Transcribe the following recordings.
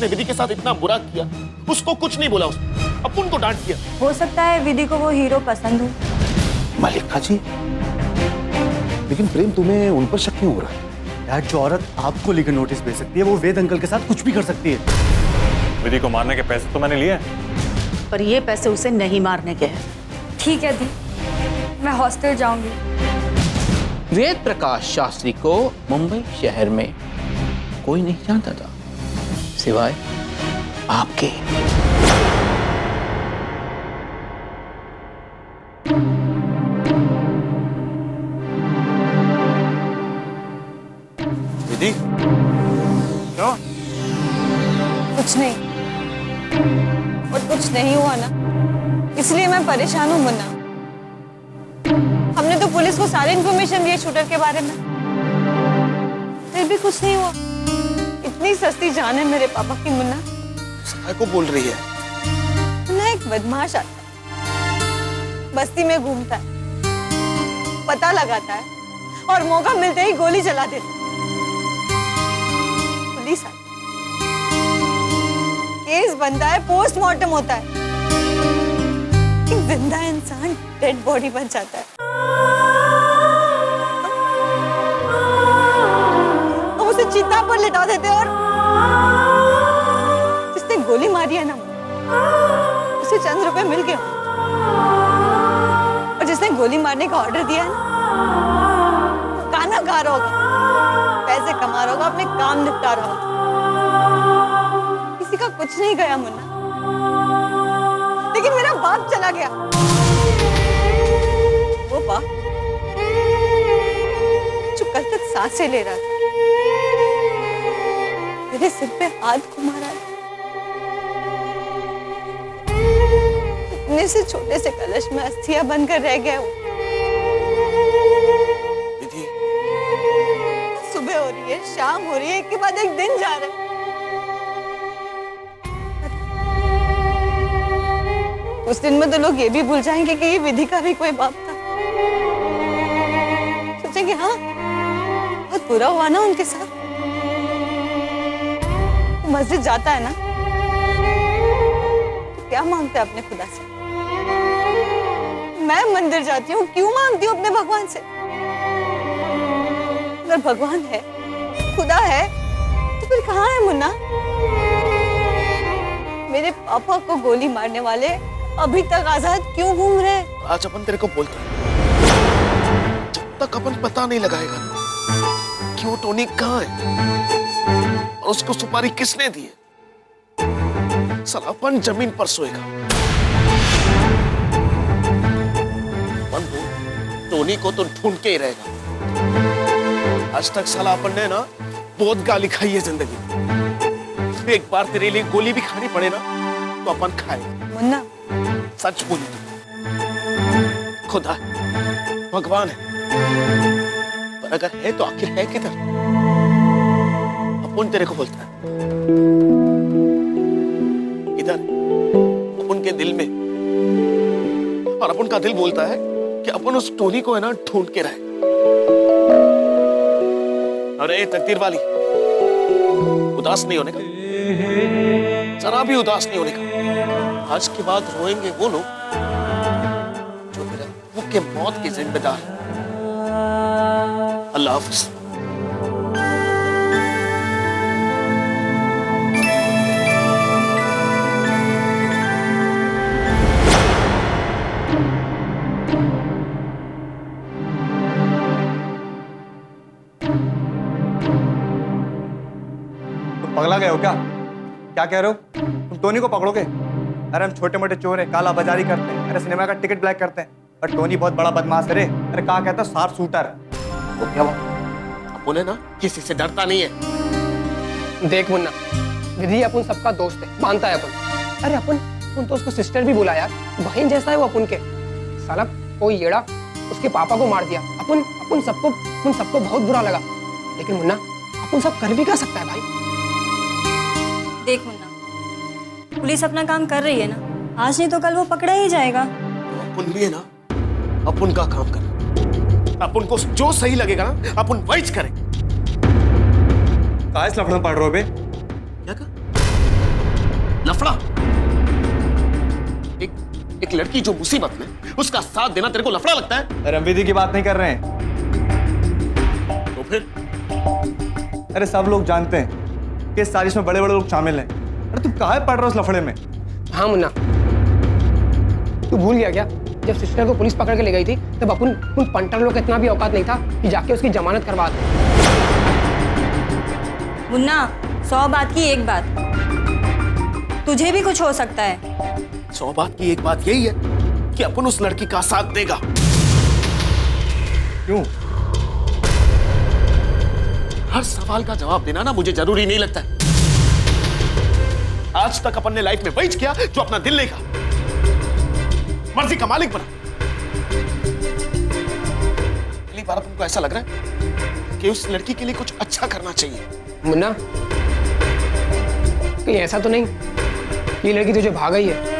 जिसने विधि के साथ इतना बुरा किया उसको कुछ नहीं बोला, उसने अपुन को डांट दिया। हो सकता है विधि को वो हीरो पसंद हो। मल्लिका जी, लेकिन प्रेम तुम्हें उन पर शक क्यों हो रहा है? डैड, जो औरत आपको लेकर नोटिस भेज सकती है वो वेद अंकल के साथ कुछ भी कर सकती है। विधि को मारने के पैसे तो मैंने लिए, पर ये पैसे उसे नहीं मारने के हैं। ठीक है दी, मैं हॉस्टल जाऊंगी। वेद प्रकाश शास्त्री को मुंबई शहर में कोई नहीं जानता था सिवाय आपके। विधि क्यों? कुछ नहीं, और कुछ नहीं हुआ ना, इसलिए मैं परेशान हूँ मुन्ना। हमने तो पुलिस को सारी इन्फॉर्मेशन दी शूटर के बारे में, फिर भी कुछ नहीं हुआ। इतनी सस्ती जान है मेरे पापा की मुन्ना। सहाय को बोल रही है। मुन्ना एक बदमाश आता है, बस्ती में घूमता है, पता लगाता है और मौका मिलते ही गोली चला देता है। पुलिस आई, केस बनता है, पोस्टमार्टम होता है, एक जिंदा इंसान डेड बॉडी बन जाता है। हम उसे चिता पर लिटा देते और जिसने गोली मारी है ना, उसे चंद रुपए मिल गए, और जिसने गोली मारने का ऑर्डर दिया है ना, गाना गा रहा होगा, पैसे कमा रहा होगा, अपने काम निपटा रहा होगा। किसी का कुछ नहीं गया मुन्ना, लेकिन मेरा बाप चला गया। वो बाप जो कल तक सांसें ले रहा था, मेरे सिर पे हाथ घुमा रहा था। इतने से छोटे से कलश में अस्थियां बनकर रह गया हूँ। विधि, सुबह हो रही है, शाम हो रही है, एक के बाद एक दिन जा रहा है। उस दिन में तो लोग ये भी भूल जाएंगे कि ये विधि का भी कोई बाप था। सोचेंगे हाँ, बहुत बुरा हुआ ना उनके साथ। वो मस्जिद जाता है ना, तो क्या मांगता है अपने खुदा से? मैं मंदिर जाती हूँ, क्यों मांगती हूँ अपने भगवान से? अगर भगवान है, खुदा है, तो फिर कहाँ है मुन्ना? मेरे पापा को गोली मारने वाले अभी तक आजाद क्यों घूम रहे? आज अपन तेरे को बोलते हैं, जब तक अपन पता नहीं लगाएगा ना कि वो टोनी कहाँ है और उसको सुपारी किसने दी है, साला अपन जमीन पर सोएगा। अपन टोनी को तो ढूंढ के ही रहेगा। आज तक साला अपन ने ना बहुत गाली खाई है जिंदगी में। एक बार तेरे लिए गोली भी खानी पड़े ना तो अपन खाएगा। मुन्ना, सच बोली तू, खुदा भगवान है, पर अगर है तो आखिर है किधर? अपन तेरे को बोलता है इधर, अपन के दिल में, और अपन का दिल बोलता है कि अपन उस टोनी को है ना ढूंढ के रहे। अरे तकदीर वाली, उदास नहीं होने का, जरा भी उदास नहीं होने का। आज के बाद रोएंगे वो लोग जो मेरे मुख के मौत के जिम्मेदार हैं। अल्लाह हाफिज। तुम पगला गए हो क्या? क्या कह रहे हो? तुम टोनी को पकड़ोगे? अरे हम छोटे मोटे चोर हैं, काला बाजारी करते हैं, अरे सिनेमा का टिकट ब्लैक करते हैं, और टोनी बहुत बड़ा बदमाश है रे। अरे कहा कहता शार्प शूटर है। वो क्या हुआ? अपन है ना किसी से डरता नहीं है। देख मुन्ना, विधि अपन सबका दोस्त है, मानता है अपन। अरे अपन तो उसको सिस्टर भी बोला यार, बहन जैसा है वो अपन के। साला कोई येड़ा उसके पापा को मार दिया। अपन सबको बहुत बुरा लगा, लेकिन मुन्ना अपन सब कर भी क्या सकता है भाई? देख मुन्ना, पुलिस अपना काम कर रही है ना, आज नहीं तो कल वो पकड़ा ही जाएगा। तो अपन भी है ना अपन का काम कर, अपन को जो सही लगेगा ना अपन वही करें। काहे लफड़ा पड़ रहे हो बे? क्या कहा? लफड़ा? एक लड़की जो मुसीबत में, उसका साथ देना तेरे को लफड़ा लगता है? अरे हम विधि की बात नहीं कर रहे हैं। तो फिर? अरे सब लोग जानते हैं कि इस साजिश में बड़े बड़े लोग शामिल हैं। अरे तू काहे पड़ रहा है उस लफड़े में? हाँ मुन्ना, तू भूल गया क्या? जब सिस्टर को पुलिस पकड़ के ले गई थी तब अपन उन पंटर लोग का इतना भी औकात नहीं था कि जाके उसकी जमानत करवा दे। मुन्ना, 100 बात की एक बात, तुझे भी कुछ हो सकता है। 100 बात की एक बात यही है कि अपन उस लड़की का साथ देगा। क्यों? हर सवाल का जवाब देना ना मुझे जरूरी नहीं लगता है। आज तक अपन ने लाइफ में वही किया जो अपना दिल नहीं कहा, मर्जी का मालिक बना। पहली बार अपन को ऐसा लग रहा है कि उस लड़की के लिए कुछ अच्छा करना चाहिए। मुन्ना, कहीं ऐसा तो नहीं ये लड़की तुझे भाग गई है?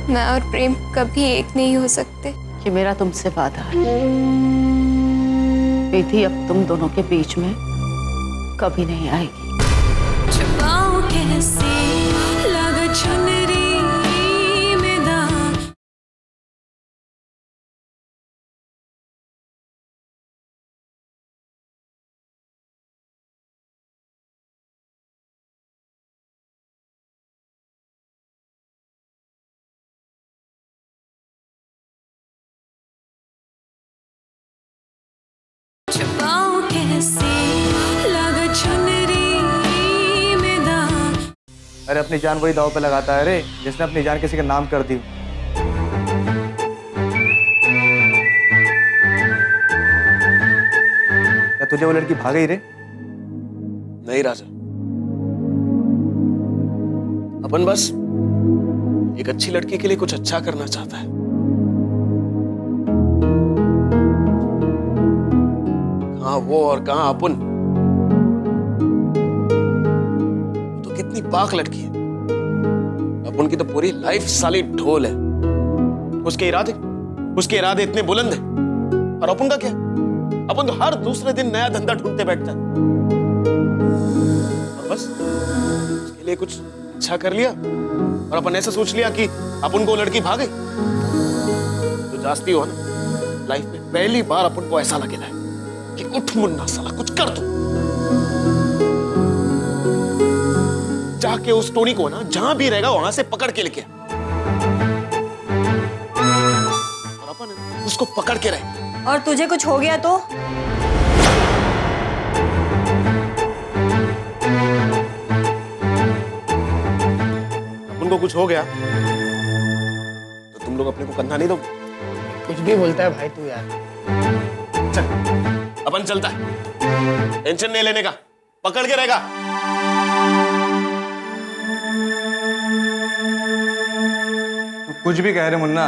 मैं और प्रेम कभी एक नहीं हो सकते। कि मेरा तुमसे वादा है, विधि अब तुम दोनों के बीच में कभी नहीं आएगी। छुपाऊं कैसे लग चुनरी में दाग। छुपाऊं कैसे लग चुनरी में दाग। अरे अपनी जान वही दांव पे लगाता है रे जिसने अपनी जान किसी के नाम कर दी। क्या तुझे वो लड़की भाग गई रे? नहीं राजा, अपन बस एक अच्छी लड़की के लिए कुछ अच्छा करना चाहता है। कहां वो और कहां अपन। तो कितनी पाक लड़की है, अपन की तो पूरी लाइफ साली ढोल है। उसके इरादे इतने बुलंद हैं, और अपन का क्या? अपन तो हर दूसरे दिन नया धंधा ढूंढते बैठता है। और बस उसके लिए कुछ अच्छा कर लिया और अपन ऐसा सोच लिया कि अपन को लड़की भाग गई। तो जास्ती हो ना, लाइफ में पहली बार अपन को ऐसा लगेगा कि उठ मुन्ना साला कुछ कर दो। जाके उस टोनी को ना जहां भी रहेगा वहां से पकड़ के लेके और अपन उसको पकड़ के रहे। और तुझे कुछ हो गया तो? अपन को कुछ हो गया तो तुम लोग अपने को कंधा नहीं दोगे? कुछ भी बोलता है भाई तू यार। चल अपन चलता है, टेंशन नहीं लेने का, पकड़ के रहेगा। तू कुछ भी कह रहे मुन्ना,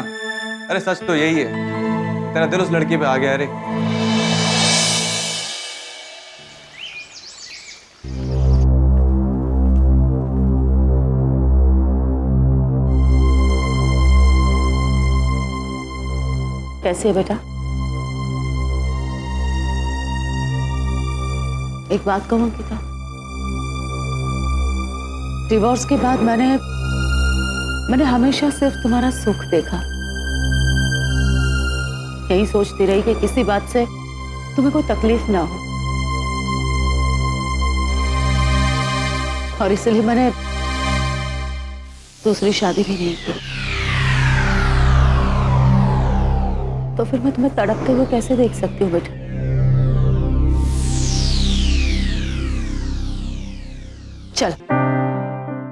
अरे सच तो यही है, तेरा दिल उस लड़की पे आ गया रे। कैसे है बेटा? एक बात कहूं अंकिता, डिवोर्स के बाद मैंने हमेशा सिर्फ तुम्हारा सुख देखा। यही सोचती रही कि किसी बात से तुम्हें कोई तकलीफ ना हो, और इसलिए मैंने दूसरी शादी भी नहीं की। तो फिर मैं तुम्हें तड़पते हुए कैसे देख सकती हूँ बेटा? चल,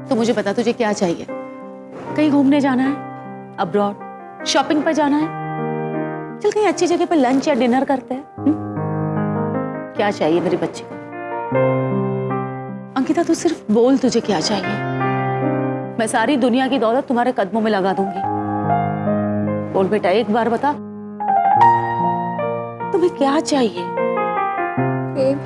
तो मुझे बता तुझे क्या चाहिए? कहीं घूमने जाना है, अब्रॉड, शॉपिंग पर जाना है? चल कहीं अच्छी जगह पे लंच या डिनर करते हैं। क्या चाहिए मेरी बच्ची को? अंकिता तू सिर्फ बोल, तुझे क्या चाहिए? मैं सारी दुनिया की दौलत तुम्हारे कदमों में लगा दूंगी। बोल बेटा, एक बार बता, तुम्हें क्या चाहिए? प्रेम।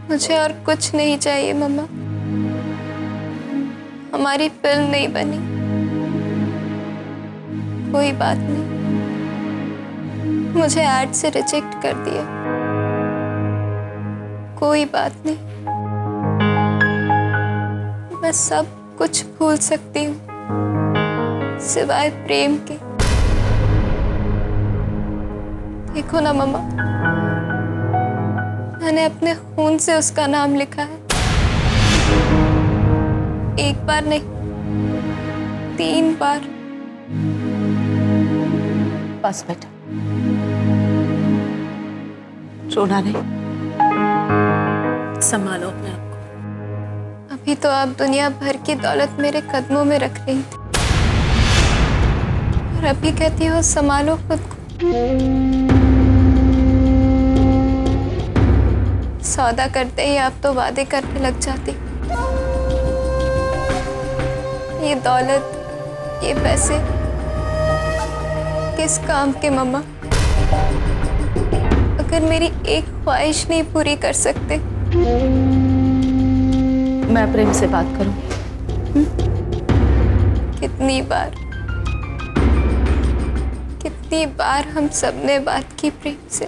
मुझे और कुछ नहीं चाहिए मम्मा। हमारी फिल्म नहीं बनी, कोई बात नहीं, मुझे आर्ट से रिजेक्ट कर दिया, कोई बात नहीं, मैं सब कुछ भूल सकती हूँ सिवाय प्रेम के। देखो ना मम्मा, मैंने अपने खून से उसका नाम लिखा है, एक बार नहीं 3 बार। बस बेटा, रोना नहीं, संभालो अपने आप को। अभी तो आप दुनिया भर की दौलत मेरे कदमों में रख रही थी, और अभी कहती हो संभालो खुद को। सौदा करते ही आप तो वादे करने लग जाती। ये दौलत, ये पैसे किस काम के मम्मा, अगर मेरी एक ख्वाहिश नहीं पूरी कर सकते। मैं प्रेम से बात करूं? कितनी बार हम सबने बात की प्रेम से,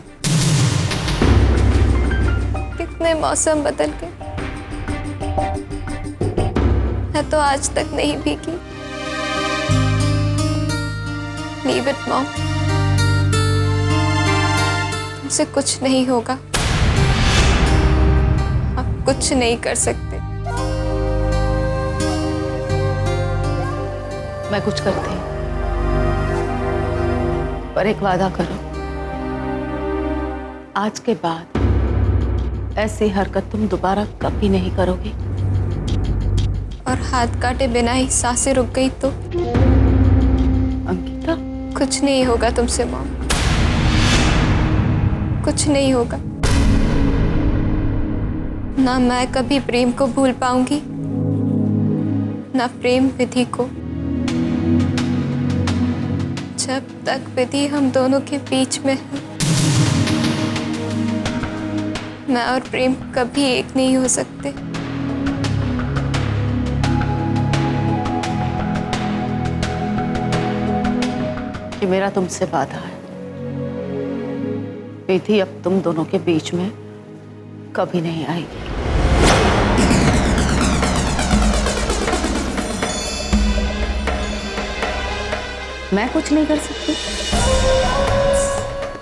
कितने मौसम बदल गए, मैं तो आज तक नहीं भीगी। लीव इट मॉम, तुमसे कुछ नहीं होगा, आप कुछ नहीं कर सकते। मैं कुछ करती हूँ, पर एक वादा करो, आज के बाद ऐसी हरकत तुम दोबारा कभी नहीं करोगी। और हाथ काटे बिना ही सांसें रुक गई तो? अंकिता, कुछ नहीं होगा तुमसे मॉम, कुछ नहीं होगा। ना मैं कभी प्रेम को भूल पाऊंगी, ना प्रेम विधि को। जब तक विधि हम दोनों के बीच में है, मैं और प्रेम कभी एक नहीं हो सकते। ये मेरा तुमसे वादा है, विधि अब तुम दोनों के बीच में कभी नहीं आएगी। मैं कुछ नहीं कर सकती?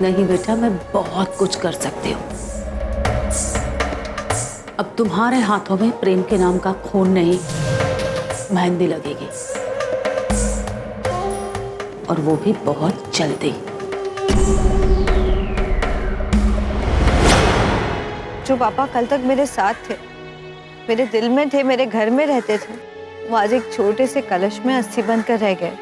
नहीं बेटा, मैं बहुत कुछ कर सकती हूँ। अब तुम्हारे हाथों में प्रेम के नाम का खून नहीं, मेहंदी लगेगी, और वो भी बहुत जल्दी। जो पापा कल तक मेरे साथ थे, मेरे दिल में थे, मेरे घर में रहते थे, वो आज एक छोटे से कलश में अस्थि बनकर रह गए।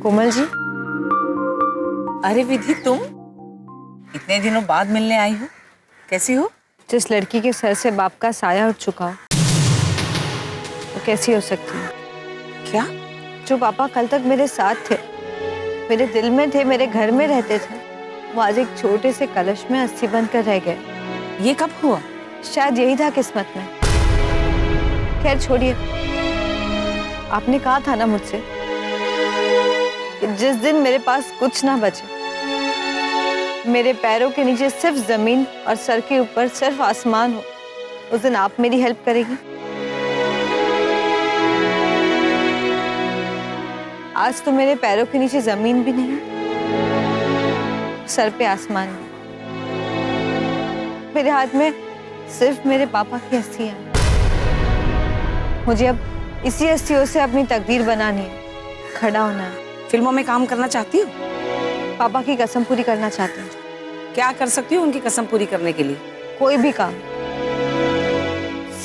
कोमल जी। अरे विधि, तुम इतने दिनों बाद मिलने आई हो, कैसी हो? जिस लड़की के सर से बाप का साया उठ चुका हो, वो कैसी हो सकती है? क्या? जो पापा कल तक मेरे साथ थे, मेरे दिल में थे, मेरे घर में रहते थे, वो आज एक छोटे से कलश में अस्थि बनकर रह गए। ये कब हुआ? शायद यही था किस्मत में। खैर छोड़िए, आपने कहा था ना मुझसे कि जिस दिन मेरे पास कुछ ना बचे, मेरे पैरों के नीचे सिर्फ जमीन और सर के ऊपर सिर्फ आसमान हो, उस दिन आप मेरी हेल्प करेगी। आज तो मेरे पैरों के नीचे जमीन भी नहीं, सर पे आसमान भी। मेरे हाथ में सिर्फ मेरे पापा की अस्थियां हैं। मुझे अब इसी अस्थियों से अपनी तकदीर बनानी है, खड़ा होना है। फिल्मों में काम करना चाहती हो? पापा की कसम पूरी करना चाहती हूँ। क्या कर सकती हो उनकी कसम पूरी करने के लिए? कोई भी काम,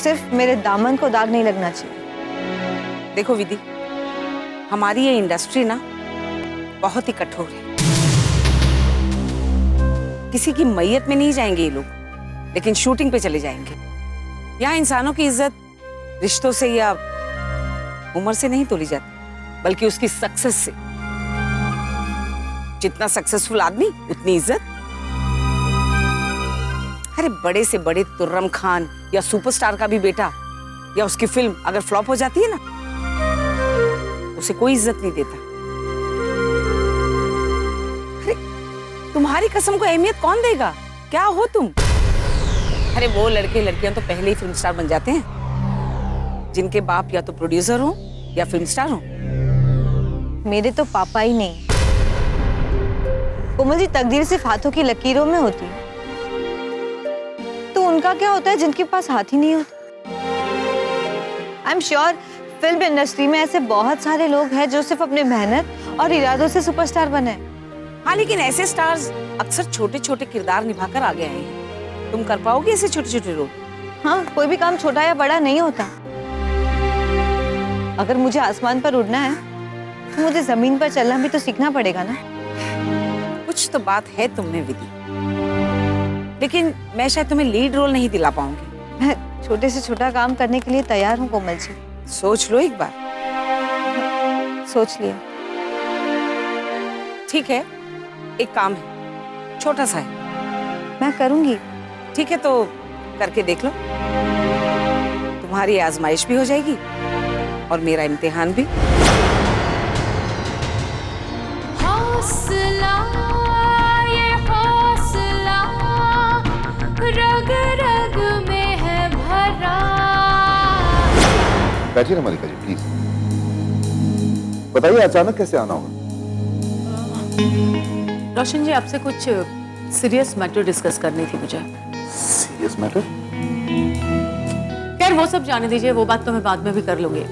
सिर्फ मेरे दामन को दाग नहीं लगना चाहिए। देखो विधि, हमारी ये इंडस्ट्री ना बहुत ही कठोर है। किसी की मैयत में नहीं जाएंगे ये लोग, लेकिन शूटिंग पे चले जाएंगे। यहाँ इंसानों की इज्जत रिश्तों से या उम्र से नहीं तोली जाती, बल्कि उसकी सक्सेस से। जितना सक्सेसफुल आदमी उतनी इज्जत। अरे बड़े से बड़े तुर्रम खान या सुपरस्टार का भी बेटा या उसकी फिल्म अगर फ्लॉप हो जाती है ना, उसे कोई इज्जत नहीं देता। अरे तुम्हारी कसम को अहमियत कौन देगा? क्या हो तुम? अरे वो लड़के लड़कियां तो पहले ही फिल्म स्टार बन जाते हैं, जिनके बाप या तो प्रोड्यूसर हो या फिल्म स्टार हो। मेरे तो पापा ही नहीं। कोमल जी, तकदीर सिर्फ हाथों की लकीरों में होती है, तो उनका क्या होता है जिनके पास हाथ ही नहीं होते? I am sure film industry में ऐसे बहुत सारे लोग हैं जो सिर्फ अपने मेहनत और इरादों से सुपरस्टार बने। हाँ, लेकिन ऐसे स्टार्स अक्सर छोटे छोटे किरदार निभाकर आगे आए हैं। तुम कर पाओगे ऐसे छोटे छोटे रोल? हाँ, कोई भी काम छोटा या बड़ा नहीं होता। अगर मुझे आसमान पर उड़ना है तो मुझे जमीन पर चलना भी तो सीखना पड़ेगा ना। कुछ तो बात है तुम में विधि, लेकिन मैं शायद तुम्हें लीड रोल नहीं दिला पाऊंगी। मैं छोटे से छोटा काम करने के लिए तैयार हूँ कोमल जी। सोच लो एक बार। सोच लिया। ठीक है, एक काम है, छोटा सा है। मैं करूंगी। ठीक है, तो करके देख लो। तुम्हारी आजमाइश भी हो जाएगी और मेरा इम्तिहान भी। हौसला, ये हौसला रग रग में है भरा। बैठिए ना मलिका जी, प्लीज बताइए अचानक कैसे आना होगा? रोशन जी, आपसे कुछ सीरियस मैटर डिस्कस करनी थी मुझे। Serious matter? खैर वो सब जाने दीजिए, वो बात तो मैं बाद में भी कर लूंगी।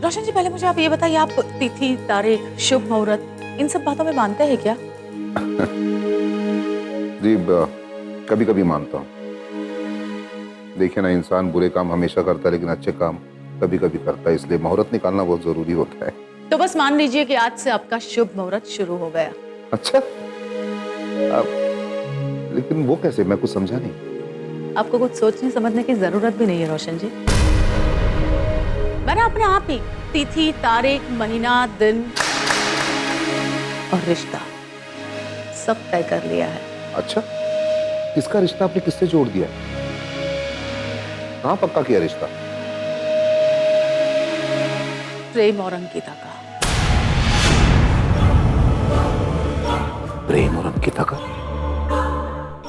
रोशन जी, पहले मुझे आप ये बताइए, आप तिथि, तारीख, शुभ मुहूर्त, इन सब बातों में मानते हैं क्या? जी कभी कभी मानता हूँ। देखिए ना, इंसान बुरे काम हमेशा करता है, लेकिन अच्छे काम कभी कभी करता है, इसलिए मुहूर्त निकालना बहुत जरूरी होता है। तो बस मान लीजिए कि आज से आपका शुभ मुहूर्त शुरू हो गया। अच्छा, लेकिन वो कैसे? मैं कुछ समझा नहीं। आपको कुछ सोचने समझने की जरूरत भी नहीं है रोशन जी। मैंने अपने आप ही तिथि, तारीख, महीना, दिन और रिश्ता सब तय कर लिया है। अच्छा, किसका रिश्ता आपने किससे जोड़ दिया? कहाँ पक्का किया रिश्ता? प्रेम और अंकिता का। प्रेम और अंकिता का?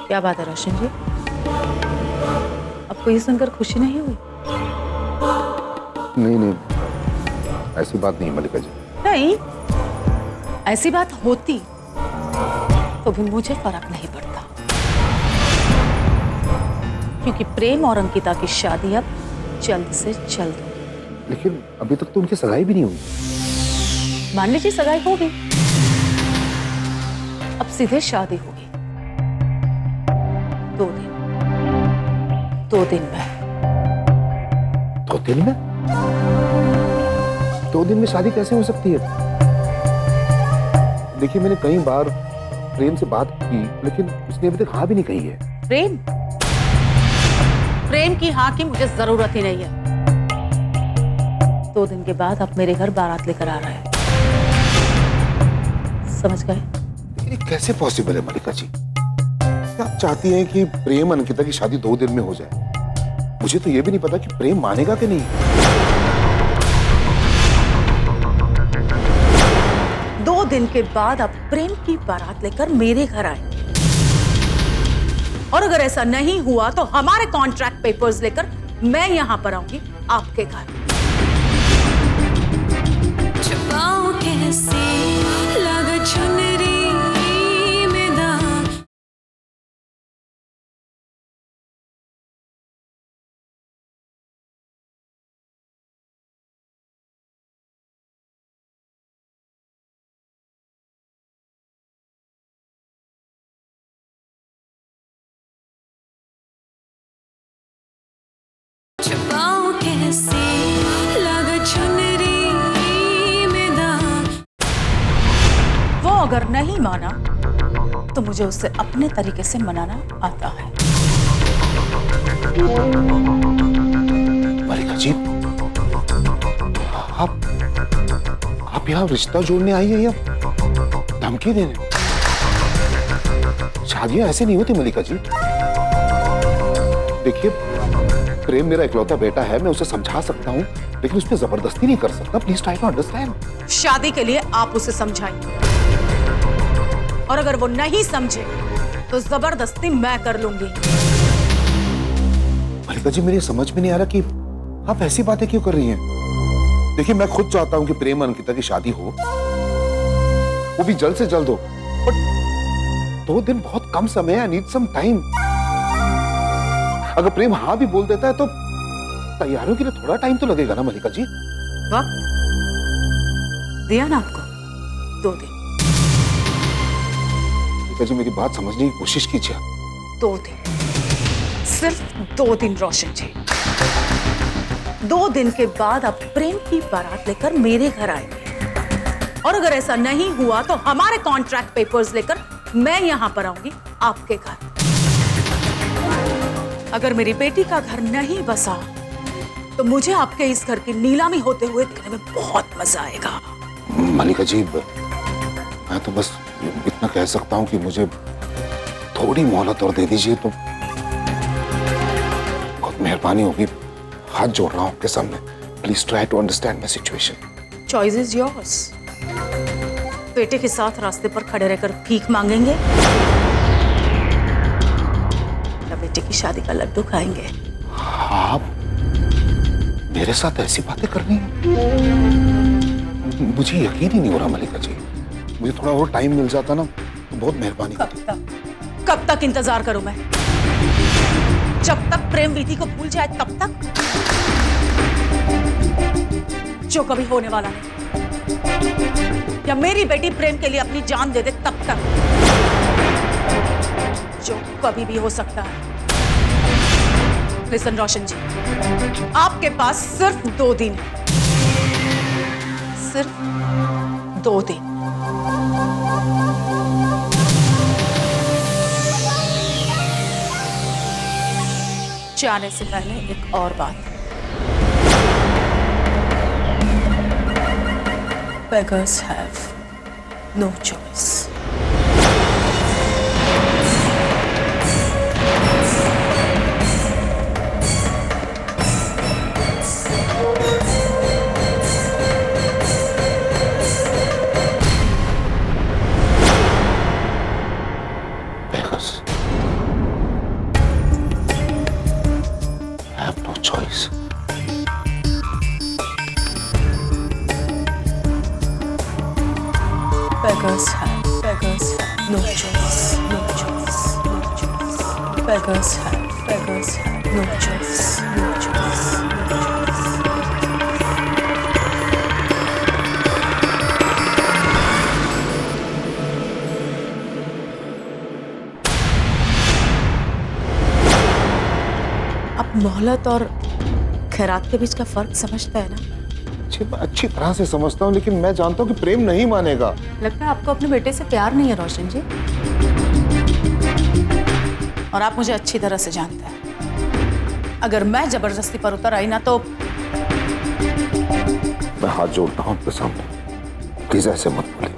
क्या बात है रोशन जी, आपको ये सुनकर खुशी नहीं हुई? नहीं नहीं, ऐसी बात नहीं मलिका जी। नहीं, ऐसी बात होती तो भी मुझे फर्क नहीं पड़ता, क्योंकि प्रेम और अंकिता की शादी अब जल्द से जल्द होगी। लेकिन अभी तक तो उनकी सगाई भी नहीं हुई। मान लीजिए सगाई होगी, अब सीधे शादी होगी। 2 दिन, 2 दिन में। 2 दिन में? 2 दिन में शादी कैसे हो सकती है? देखिए, मैंने कई बार प्रेम से बात की, लेकिन उसने अभी तक हाँ भी नहीं कही है। प्रेम? प्रेम की हाँ की मुझे जरूरत ही नहीं है। 2 दिन के बाद आप मेरे घर बारात लेकर आ रहे हैं, समझ गए? ये कैसे पॉसिबल है मलिका जी? क्या आप चाहती हैं कि प्रेम अंकिता की शादी 2 दिन में हो जाए? मुझे तो ये भी नहीं पता कि प्रेम मानेगा कि नहीं। 2 दिन के बाद आप प्रेम की बारात लेकर मेरे घर आएंगे, और अगर ऐसा नहीं हुआ तो हमारे कॉन्ट्रैक्ट पेपर्स लेकर मैं यहां पर आऊंगी आपके घर। छुपाऊं कैसे लगा चुनरी माना तो मुझे उससे अपने तरीके से मनाना आता है। मलिका जी, आप यहाँ रिश्ता जोड़ने आई है या धमकी देने? शादियां ऐसे नहीं होती मलिका जी। देखिए, प्रेम मेरा इकलौता बेटा है, मैं उसे समझा सकता हूँ, लेकिन उस पर जबरदस्ती नहीं कर सकता। Please try to understand. शादी के लिए आप उसे समझाइए, और अगर वो नहीं समझे तो जबरदस्ती मैं कर लूंगी। मलिका जी, मेरी समझ में नहीं आ रहा कि आप ऐसी बातें क्यों कर रही हैं। देखिए, मैं खुद चाहता हूं कि प्रेम और अंकिता की शादी हो, वो भी जल्द से जल्द हो, बट 2 दिन बहुत कम समय है। I need some time. अगर प्रेम हाँ भी बोल देता है तो तैयारियों के लिए थोड़ा टाइम तो लगेगा ना मलिका जी। वक्त दिया ना आपको, 2 दिन। मलिका जी, मेरी बात समझने की कोशिश कीजिए। 2 दिन, सिर्फ 2 दिन रोशन जी। 2 दिन के बाद आप प्रेम की बारात लेकर मेरे घर आएंगे, और अगर ऐसा नहीं हुआ तो हमारे कॉन्ट्रैक्ट पेपर्स लेकर मैं यहां पर आऊंगी आपके घर। अगर मेरी बेटी का घर नहीं बसा तो मुझे आपके इस घर की नीलामी होते हुए देखने में बहुत मजा आएगा। मलिका जी, मैं तो बस इतना कह सकता हूं कि मुझे थोड़ी मोहलत और दे दीजिए तो बहुत मेहरबानी होगी। हाथ जोड़ रहा हूं आपके सामने। Please try to understand my situation. Choice is yours. बेटे के साथ रास्ते पर खड़े रहकर भीख मांगेंगे या बेटे की शादी का लड्डू खाएंगे? आप मेरे साथ ऐसी बातें कर रही हैं? मुझे यकीन ही नहीं हो रहा मलिका जी। मुझे थोड़ा और टाइम मिल जाता ना तो बहुत मेहरबानी होती। कब तक इंतजार करूं मैं? जब तक प्रेम विधि को भूल जाए तब तक, जो कभी होने वाला नहीं, या मेरी बेटी प्रेम के लिए अपनी जान दे दे तब तक, जो कभी भी हो सकता है। लिसन रोशन जी, आपके पास सिर्फ 2 दिन है, सिर्फ 2 दिन। जाने से पहले एक और बात। Beggars have no choice. Beggars have no choice. Beggars have no choice, no choice, no choice. Beggars have no choice, no choice, no choice. आप मोहलत और खैरात के बीच का फर्क समझता है ना? अच्छी तरह से समझता हूँ, लेकिन मैं जानता हूँ कि प्रेम नहीं मानेगा। लगता है आपको अपने बेटे से प्यार नहीं है रोशन जी, और आप मुझे अच्छी तरह से जानते हैं। अगर मैं जबरदस्ती पर उतर आई ना तो मैं हाथ जोड़ता हूँ आपके सामने, प्लीज ऐसे मत बोलिए।